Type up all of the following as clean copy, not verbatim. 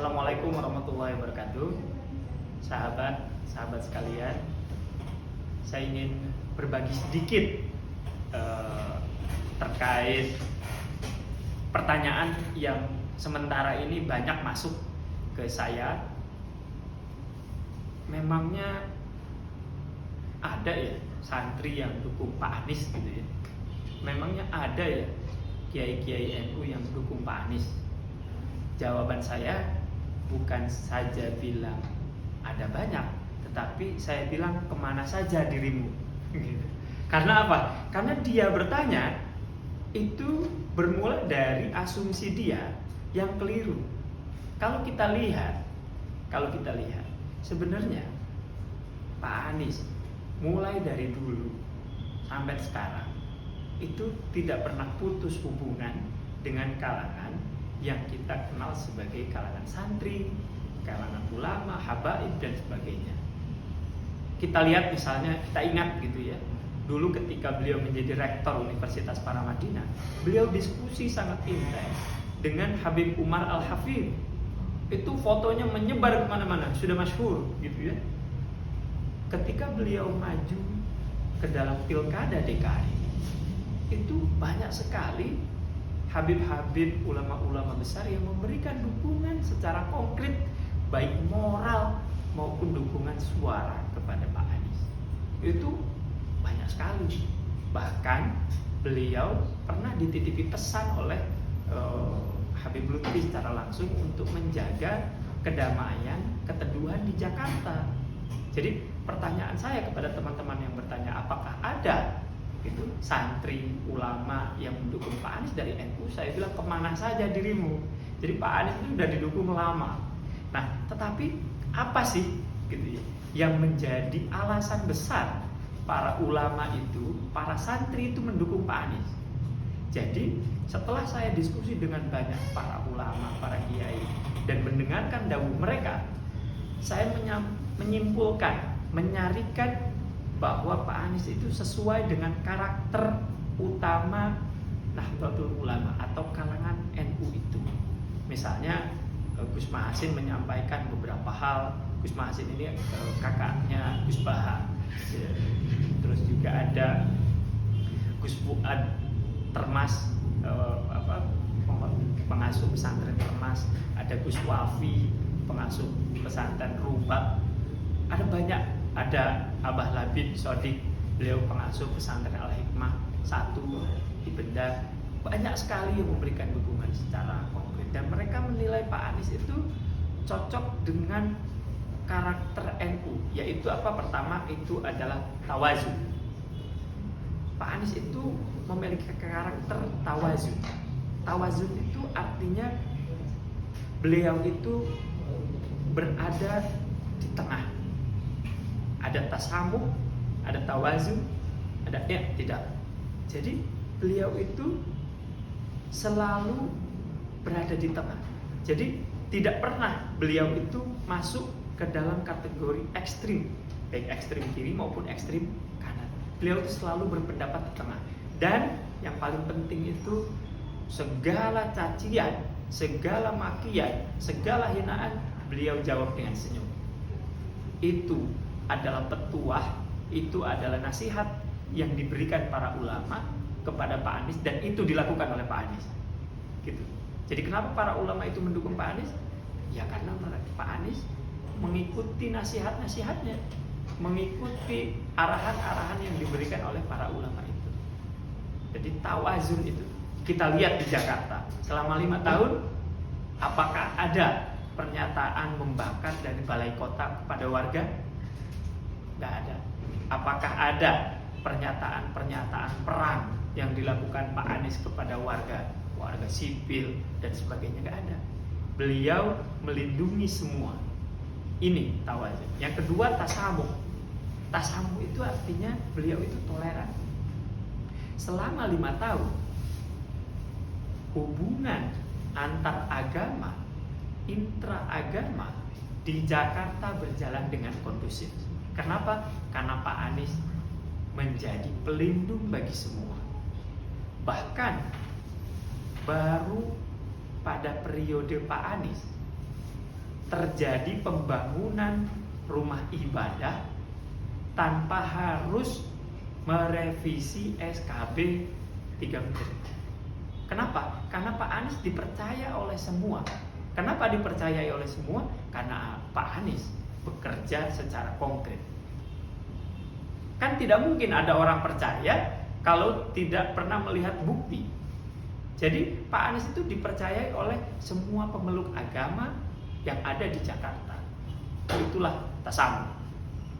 Assalamualaikum warahmatullahi wabarakatuh. Sahabat sekalian, saya ingin berbagi sedikit terkait pertanyaan yang sementara ini banyak masuk ke saya. Memangnya ada ya santri yang dukung Pak Anies gitu ya? Memangnya ada ya kiai-kiai NU yang dukung Pak Anies? Jawaban saya bukan saja bilang ada banyak, tetapi saya bilang kemana saja dirimu. Karena apa? Karena dia bertanya itu bermula dari asumsi dia yang keliru. Kalau kita lihat sebenarnya Pak Anies mulai dari dulu sampai sekarang itu tidak pernah putus hubungan dengan kalangan yang kita kenal sebagai kalangan santri, kalangan ulama, habaib dan sebagainya. Kita lihat misalnya, kita ingat gitu ya, dulu ketika beliau menjadi rektor Universitas Paramadina, beliau diskusi sangat intens dengan Habib Umar Al-Hafidh. Itu fotonya menyebar kemana-mana, sudah masyhur gitu ya. Ketika beliau maju ke dalam pilkada DKI, itu banyak sekali habib-habib, ulama-ulama besar yang memberikan dukungan secara konkret, baik moral maupun dukungan suara kepada Pak Anies. Itu banyak sekali. Bahkan beliau pernah dititipi pesan oleh Habib Lutfi secara langsung untuk menjaga kedamaian, keteduhan di Jakarta. Jadi pertanyaan saya kepada teman-teman yang bertanya apakah ada itu santri ulama yang mendukung Pak Anies dari NU, saya bilang kemana saja dirimu. Jadi Pak Anies itu sudah didukung lama. Nah, tetapi apa sih gitu ya, yang menjadi alasan besar para ulama itu, para santri itu mendukung Pak Anies? Jadi setelah saya diskusi dengan banyak para ulama, para kiai dan mendengarkan dawuh mereka, saya menyimpulkan, menyarikan bahwa Pak Anies itu sesuai dengan karakter utama Nahdlatul Ulama atau kalangan NU itu. Misalnya Gus Mahasin menyampaikan beberapa hal. Gus Mahasin ini kakaknya Gus Baha. Terus juga ada Gus Fuad Termas, pengasuh pesantren Termas. Ada Gus Wafi, pengasuh pesantren Rubat. Ada banyak. Ada Abah Labib Sodik, beliau pengasuh pesantren Al-Hikmah 1 di Benda. Banyak sekali yang memberikan dukungan secara konkret dan mereka menilai Pak Anies itu cocok dengan karakter NU, yaitu apa? Pertama itu adalah tawazun. Pak Anies itu memiliki karakter tawazun. Tawazun itu artinya beliau itu berada di tengah. Ada tasamuh, ada tawazun, ada tidak. Jadi beliau itu selalu berada di tengah. Jadi tidak pernah beliau itu masuk ke dalam kategori ekstrim, baik ekstrim kiri maupun ekstrim kanan. Beliau itu selalu berpendapat di tengah. Dan yang paling penting itu segala cacian, segala makian, segala hinaan beliau jawab dengan senyum. Itu adalah petuah, itu adalah nasihat yang diberikan para ulama kepada Pak Anies dan itu dilakukan oleh Pak Anies. Gitu. Jadi kenapa para ulama itu mendukung Pak Anies? Ya karena Pak Anies mengikuti nasihat-nasihatnya, mengikuti arahan-arahan yang diberikan oleh para ulama itu. Jadi tawazun itu kita lihat di Jakarta selama 5 tahun, apakah ada pernyataan membakar dari balai kota kepada warga? Nggak ada. Apakah ada pernyataan-pernyataan perang yang dilakukan Pak Anies kepada warga sipil dan sebagainya? Nggak ada. Beliau melindungi semua. Ini tawazun. Yang kedua tasamuh. Tasamuh itu artinya beliau itu toleran. Selama 5 tahun hubungan antar agama, intraagama di Jakarta berjalan dengan kondusif. Kenapa? Karena Pak Anies menjadi pelindung bagi semua. Bahkan baru pada periode Pak Anies terjadi pembangunan rumah ibadah tanpa harus merevisi SKB 3 Menteri. Kenapa? Karena Pak Anies dipercaya oleh semua. Kenapa dipercayai oleh semua? Karena Pak Anies bekerja secara konkret. Kan tidak mungkin ada orang percaya kalau tidak pernah melihat bukti. Jadi Pak Anies itu dipercayai oleh semua pemeluk agama yang ada di Jakarta. Itulah tasamu.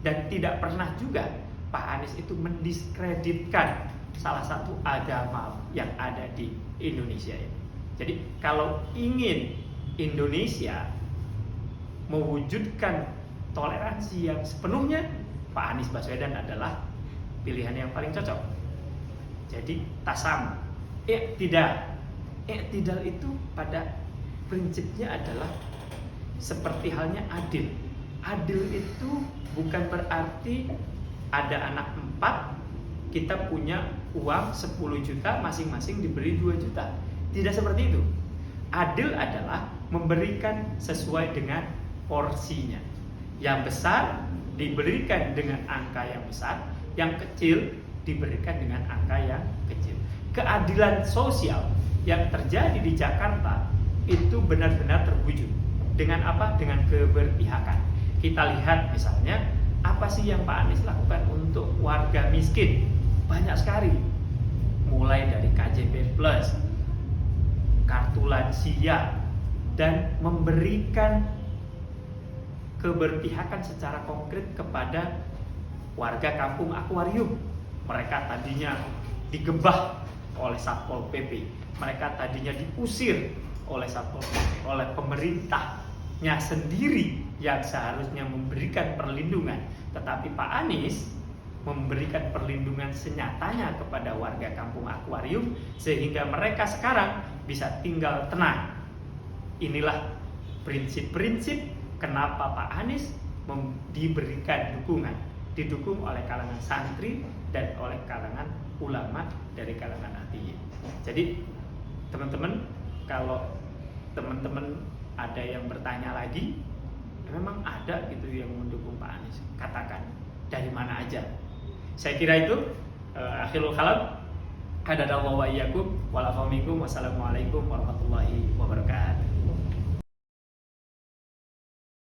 Dan tidak pernah juga Pak Anies itu mendiskreditkan salah satu agama yang ada di Indonesia ini. Jadi kalau ingin Indonesia mewujudkan toleransi yang sepenuhnya, Pak Anies Baswedan adalah pilihan yang paling cocok. Jadi tasam, i'tidal itu pada prinsipnya adalah seperti halnya adil. Adil itu bukan berarti ada anak 4, kita punya uang 10 juta, masing-masing diberi 2 juta. Tidak seperti itu. Adil adalah memberikan sesuai dengan porsinya. Yang besar diberikan dengan angka yang besar, yang kecil diberikan dengan angka yang kecil. Keadilan sosial yang terjadi di Jakarta itu benar-benar terwujud. Dengan apa? Dengan keberpihakan. Kita lihat misalnya, apa sih yang Pak Anies lakukan untuk warga miskin? Banyak sekali. Mulai dari KJP Plus, kartu lansia, dan memberikan keberpihakan secara konkret kepada warga kampung Akuarium. Mereka tadinya digebah oleh Satpol PP, mereka tadinya diusir oleh Satpol PP, oleh pemerintahnya sendiri yang seharusnya memberikan perlindungan. Tetapi Pak Anies memberikan perlindungan senyatanya kepada warga kampung Akuarium sehingga mereka sekarang bisa tinggal tenang. Inilah prinsip-prinsip kenapa Pak Anies diberikan dukungan, didukung oleh kalangan santri dan oleh kalangan ulama dari kalangan Nahdliyin. Jadi teman-teman, kalau teman-teman ada yang bertanya lagi, memang ada gitu yang mendukung Pak Anies, katakan dari mana aja. Saya kira itu akhirul kalam. Hadadallahu wa iyyakum wa la minkum. Wassalamualaikum warahmatullahi wabarakatuh.